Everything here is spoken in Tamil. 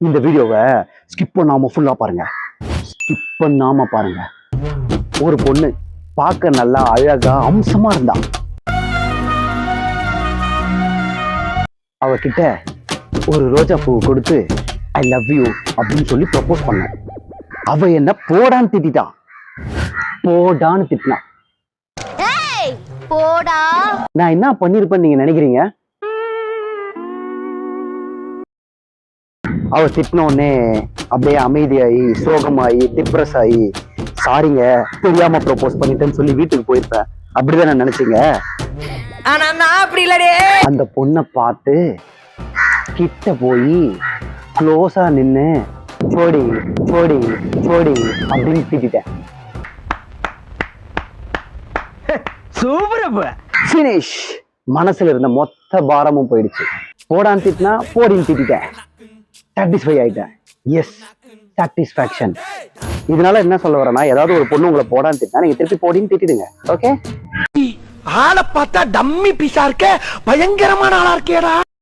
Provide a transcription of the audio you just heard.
இந்த வீடியோவை ஸ்கிப் பண்ணாம ஃபுல்லா பாருங்க. ஸ்கிப் பண்ணாம பாருங்க. ஒரு பொண்ணு பார்க்க நல்லா அழகா அம்சமா இருந்தா. அவகிட்ட ஒரு ரோஜா பூ கொடுத்து ஐ லவ் யூ அப்படின்னு சொல்லி ப்ரப்போஸ் பண்ண. அவ என்ன போடான்னு திட்டான். போடான்னு திட்டினா. போடா. நான் என்ன பண்ணிருப்பேன்னு நீங்க நினைக்கிறீங்க? அவ திட்டின உடனே அப்படியே அமைதியாகி சோகமாயி டிப்ரெஸ் ஆகி சாரிங்க தெரியாம ப்ரப்போஸ் பண்ணிட்டேன்னு சொல்லி வீட்டுக்கு போயிருப்பேன். அப்படிதான் நான் நினைச்சீங்க. ஆனா நான் அப்படி இல்லடே. அந்த பொண்ணை பார்த்து கிட்ட போய் க்ளோஸா நின்னு போடி போடி போடி அப்படின்னு திட்டேன். சூப்பர். ஃபினிஷ். மனசுல இருந்த மொத்த பாரமும் போயிடுச்சு. போடான்னு திட்டினா போடின்னு திட்டேன். சாட்டிஸ்ஃபை ஆயிட்டேன். Yes, satisfaction. இதனால என்ன சொல்ல வரேன்னா, ஏதாவது ஒரு பொண்ணு உங்களை போடான்னு திட்டினா நீங்க திருப்பி போடின்னு திட்டிடுங்க. ஓகே? ஆளை பார்த்தா டம்மி பீஸா இருக்க, பயங்கரமான ஆளா இருக்கேடா.